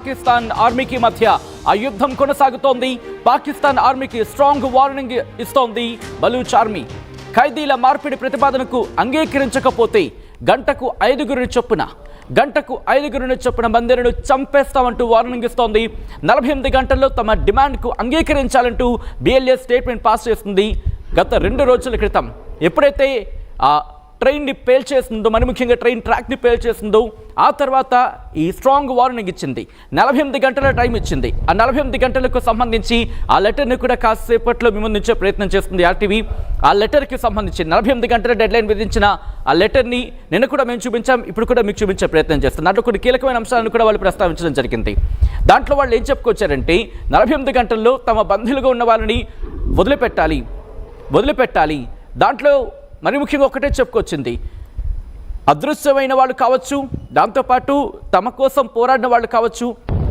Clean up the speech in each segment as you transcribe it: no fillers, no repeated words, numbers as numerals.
పాకిస్తాన్ ఆర్మీకి మధ్య ఆ యుద్ధం కొనసాగుతోంది. పాకిస్తాన్ ఆర్మీకి స్ట్రాంగ్ వార్నింగ్ ఇస్తోంది బలూచ్ ఆర్మీ. ఖైదీల మార్పిడి ప్రతిపాదనకు అంగీకరించకపోతే గంటకు ఐదుగురిని చొప్పున మందిరను చంపేస్తామంటూ వార్నింగ్ ఇస్తోంది. 48 గంటల్లో తమ డిమాండ్కు అంగీకరించాలంటూ బిఎల్ఏ స్టేట్మెంట్ పాస్ చేస్తుంది. గత 2 రోజుల క్రితం ఎప్పుడైతే ఆ ట్రైన్ని పేల్చేస్తుందో, మరి ముఖ్యంగా ట్రైన్ ట్రాక్ని పేల్చేస్తుందో, ఆ తర్వాత ఈ స్ట్రాంగ్ వార్నింగ్ ఇచ్చింది. 48 గంటల టైం ఇచ్చింది. ఆ 48 గంటలకు సంబంధించి ఆ లెటర్ని కూడా కాసేపట్లో మీ ముందుంచే ప్రయత్నం చేస్తుంది ఆర్టీవీ. ఆ లెటర్కి సంబంధించి 48 గంటల డెడ్లైన్ విధించిన ఆ లెటర్ని నిన్న కూడా మేము చూపించాం, ఇప్పుడు కూడా మీకు చూపించే ప్రయత్నం చేస్తాం. దాంట్లో కొన్ని కీలకమైన అంశాలను కూడా వాళ్ళు ప్రస్తావించడం జరిగింది. దాంట్లో వాళ్ళు ఏం చెప్పుకొచ్చారంటే 48 గంటల్లో తమ బంధువులుగా ఉన్న వాళ్ళని వదిలిపెట్టాలి. దాంట్లో మరి ముఖ్యంగా ఒకటే చెప్పుకొచ్చింది, అదృశ్యమైన వాళ్ళు కావచ్చు, దాంతోపాటు తమ కోసం పోరాడిన వాళ్ళు కావచ్చు,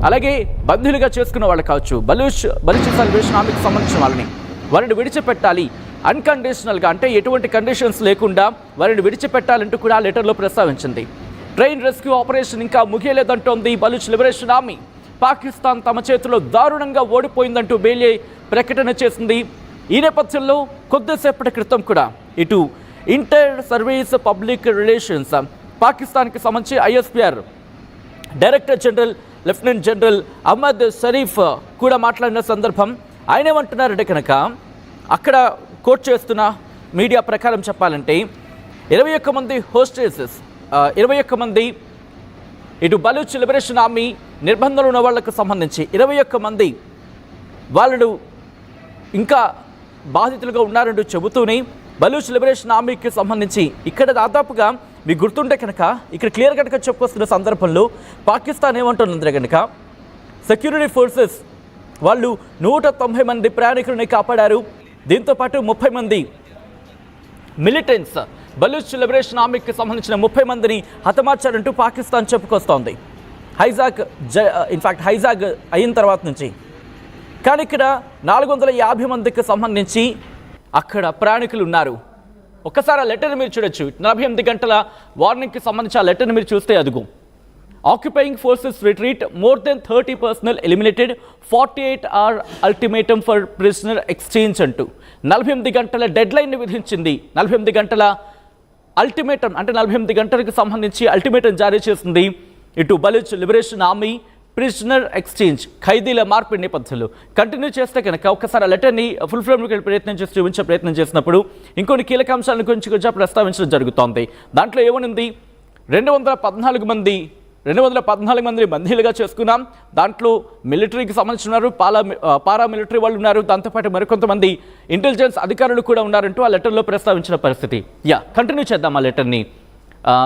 అలాగే బంధువులుగా చేసుకున్న వాళ్ళు కావచ్చు, బలూచిస్తాన్ లిబరేషన్ ఆర్మీకి సంబంధించిన వారిని విడిచిపెట్టాలి అన్కండిషనల్గా, అంటే ఎటువంటి కండిషన్స్ లేకుండా వారిని విడిచిపెట్టాలంటూ కూడా ఆ లెటర్లో ప్రస్తావించింది. ట్రైన్ రెస్క్యూ ఆపరేషన్ ఇంకా ముగియలేదంటోంది బలూచ్ లిబరేషన్ ఆర్మీ. పాకిస్తాన్ తమ చేతిలో దారుణంగా ఓడిపోయిందంటూ బిఎల్ఏ ప్రకటన చేసింది. ఈ నేపథ్యంలో కొద్దిసేపటి క్రితం కూడా ఇటు ఇంటర్ సర్వీస్ పబ్లిక్ రిలేషన్స్ పాకిస్తాన్కి సంబంధించి ISPR director general lieutenant general Ahmed Sharif కూడా మాట్లాడిన సందర్భం. ఆయన ఏమంటున్నారంటే కనుక అక్కడ కోట్ చేస్తున్న మీడియా ప్రకారం చెప్పాలంటే 21 మంది హోస్టేసెస్, 21 మంది ఇటు బలూచ్ లిబరేషన్ ఆర్మీ నిర్బంధంలో ఉన్న వాళ్లకు సంబంధించి 21 మంది వాళ్ళు ఇంకా బాధితులుగా ఉన్నారంటూ చెబుతూనే బలూచ్ లిబరేషన్ ఆర్మీకి సంబంధించి ఇక్కడ దాదాపుగా మీకు గుర్తుంటే కనుక ఇక్కడ క్లియర్ కనుక చెప్పుకొస్తున్న సందర్భంలో పాకిస్తాన్ ఏమంటున్నది కనుక సెక్యూరిటీ ఫోర్సెస్ వాళ్ళు 190 మంది ప్రయాణికులని కాపాడారు. దీంతోపాటు 30 మంది మిలిటెంట్స్ బలూచ్ లిబరేషన్ ఆర్మీకి సంబంధించిన 30 మందిని హతమార్చారంటూ పాకిస్తాన్ చెప్పుకొస్తోంది. హైజాగ్ అయిన తర్వాత నుంచి. కానీ ఇక్కడ 450 మందికి సంబంధించి అక్కడ ప్రయాణికులు ఉన్నారు. ఒక్కసారి ఆ లెటర్ని మీరు చూడొచ్చు. 48 గంటల వార్నింగ్కి సంబంధించి ఆ లెటర్ని మీరు చూస్తే అదుగు occupying forces retreat, more than 30 personnel eliminated, 48 hour ultimatum for prisoner exchange అంటూ 48 గంటల డెడ్లైన్ని విధించింది. 48 గంటల అల్టిమేటం అంటే 48 గంటలకు సంబంధించి అల్టిమేటం జారీ చేసింది ఇటు Baloch liberation army. Prisoner exchange, ఖైదీల మార్పిడి నేపథ్యంలో కంటిన్యూ చేస్తే కనుక ఒకసారి ఆ లెటర్ని ఫుల్ ఫ్రేమ్లోకి చూపించే ప్రయత్నం చేసినప్పుడు ఇంకొన్ని కీలక అంశాలను గురించి కొంచెం ప్రస్తావించడం జరుగుతోంది. దాంట్లో ఏమనుంది, 214 మంది బందీలుగా చేసుకున్నాం. దాంట్లో మిలిటరీకి సంబంధించిన ఉన్నారు, పారామిలిటరీ వాళ్ళు ఉన్నారు, దాంతోపాటు మరికొంతమంది ఇంటెలిజెన్స్ అధికారులు కూడా ఉన్నారంటూ ఆ లెటర్లో ప్రస్తావించిన పరిస్థితి. కంటిన్యూ చేద్దాం ఆ లెటర్ని.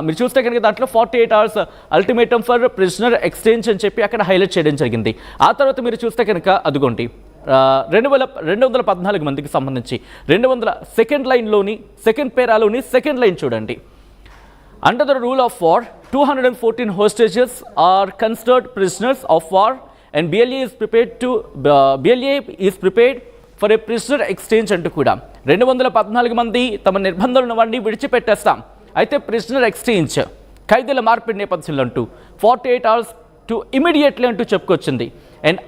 మీరు చూస్తే కనుక దాంట్లో 48 hours ultimatum for prisoner exchange అని చెప్పి అక్కడ హైలైట్ చేయడం జరిగింది. ఆ తర్వాత మీరు చూస్తే కనుక అదిగోండి 214 మందికి సంబంధించి 200 సెకండ్ లైన్లోని సెకండ్ పేరాలోని సెకండ్ లైన్ చూడండి. Under the rule of war 214 hostages are considered prisoners of war and BLA is prepared for a prisoner exchange అంటూ కూడా 214 మంది తమ నిర్బంధంలో ఉన్న వాడిని విడిచిపెట్టేస్తాం, అయితే ప్రిజనర్ ఎక్స్చేంజ్ ఖైదీల మార్పిడి నేపథ్యంలో అంటూ 48 hours టు ఇమీడియట్లీ అంటూ చెప్పుకొచ్చింది. And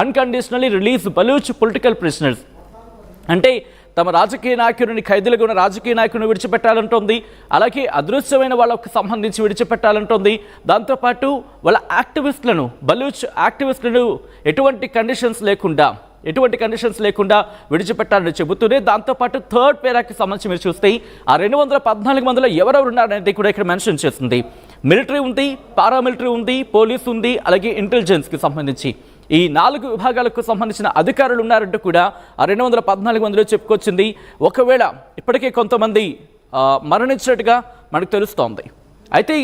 unconditionally release Baloch political prisoners, అంటే తమ రాజకీయ నాయకుడిని, ఖైదీలుగా ఉన్న రాజకీయ నాయకుడిని విడిచిపెట్టాలంటోంది, అలాగే అదృశ్యమైన వాళ్ళకు సంబంధించి విడిచిపెట్టాలంటోంది. దాంతోపాటు వాళ్ళ బలూచ్ యాక్టివిస్టులను ఎటువంటి కండిషన్స్ లేకుండా విడిచిపెట్టాలని చెబుతూనే దాంతోపాటు థర్డ్ పేరాకి సంబంధించి మీరు చూస్తే ఆ 214 మందిలో ఎవరెవరు ఉన్నారనేది కూడా ఇక్కడ మెన్షన్ చేస్తుంది. మిలిటరీ ఉంది, పారామిలిటరీ ఉంది, పోలీస్ ఉంది, అలాగే ఇంటెలిజెన్స్కి సంబంధించి ఈ 4 విభాగాలకు సంబంధించిన అధికారులు ఉన్నారంటూ కూడా ఆ 214 మందిలో చెప్పుకొచ్చింది. ఒకవేళ ఇప్పటికే కొంతమంది మరణించినట్టుగా మనకు తెలుస్తోంది. అయితే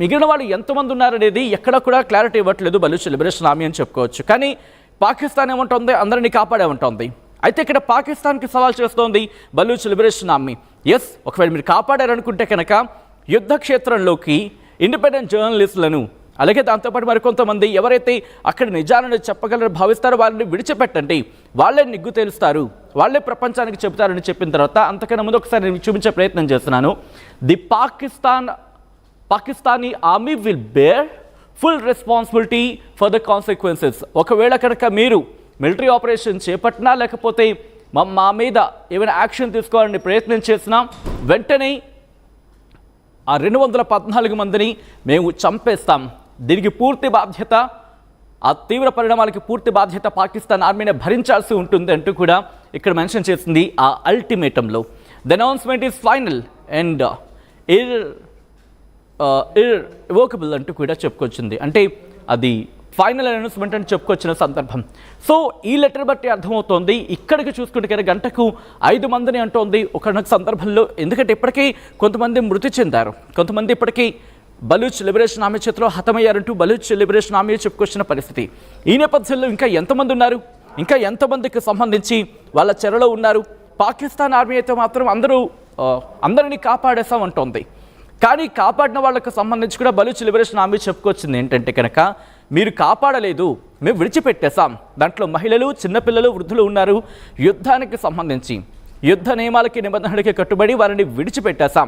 మిగిలిన వాళ్ళు ఎంతమంది ఉన్నారనేది ఎక్కడ కూడా క్లారిటీ ఇవ్వట్లేదు బలూచ్ లిబరేషన్ ఆర్మీ అని చెప్పుకోవచ్చు. కానీ పాకిస్తాన్ ఏమంటోంది, అందరినీ కాపాడే ఉంటుంది. అయితే ఇక్కడ పాకిస్తాన్కి సవాల్ చేస్తోంది బలూచ్ లిబరేషన్ ఆర్మీ. ఒకవేళ మీరు కాపాడారనుకుంటే కనుక యుద్ధ క్షేత్రంలోకి ఇండిపెండెంట్ జర్నలిస్టులను, అలాగే దాంతోపాటు మరికొంతమంది ఎవరైతే అక్కడ నిజాలను చెప్పగలరో భావిస్తారో వాళ్ళని విడిచిపెట్టండి, వాళ్ళే నిగ్గు తేలుస్తారు, వాళ్ళే ప్రపంచానికి చెబుతారని చెప్పిన తర్వాత అంతకన్నా ముందు ఒకసారి నేను చూపించే ప్రయత్నం చేస్తున్నాను. The Pakistani army will bear full responsibility for the consequences. ఒకవేళ కనుక మీరు మిలిటరీ ఆపరేషన్ చేపట్టినా లేకపోతే మా మీద ఏమైనా యాక్షన్ తీసుకోవాలని ప్రయత్నం చేసినా వెంటనే ఆ 214 మందిని మేము చంపేస్తాం. దీనికి పూర్తి బాధ్యత, ఆ తీవ్ర పరిణామాలకి పూర్తి బాధ్యత పాకిస్తాన్ ఆర్మీనే భరించాల్సి ఉంటుంది అంటూ కూడా ఇక్కడ మెన్షన్ చేసింది ఆ అల్టిమేటంలో. The announcement is final and irrevocable అంటూ కూడా చెప్పుకొచ్చింది. అంటే అది ఫైనల్ అనౌన్స్మెంట్ అని చెప్పుకొచ్చిన సందర్భం. సో ఈ లెటర్ బట్టి అర్థమవుతోంది, ఇక్కడికి చూసుకుంటే కనుక గంటకు 5 మందిని అంటోంది ఒక సందర్భంలో. ఎందుకంటే ఇప్పటికీ కొంతమంది మృతి చెందారు, కొంతమంది ఇప్పటికీ బలూచ్ లిబరేషన్ ఆర్మీ చేతిలో హతమయ్యారంటూ బలూచ్ లిబరేషన్ ఆర్మీ చెప్పుకొచ్చిన పరిస్థితి. ఈ నేపథ్యంలో ఇంకా ఎంతమంది ఉన్నారు, ఇంకా ఎంతమందికి సంబంధించి వాళ్ళ చెరలో ఉన్నారు? పాకిస్తాన్ ఆర్మీ అయితే మాత్రం అందరినీ కాపాడేసామంటోంది. కానీ కాపాడిన వాళ్ళకు సంబంధించి కూడా బలూచ్ లిబరేషన్ ఆర్మీ చెప్పుకొచ్చింది ఏంటంటే కనుక, మీరు కాపాడలేదు, మేము విడిచిపెట్టేశాం. దాంట్లో మహిళలు, చిన్నపిల్లలు, వృద్ధులు ఉన్నారు. యుద్ధానికి సంబంధించి యుద్ధ నియమాలకి నిబంధనలకి కట్టుబడి వారిని విడిచిపెట్టేశాం.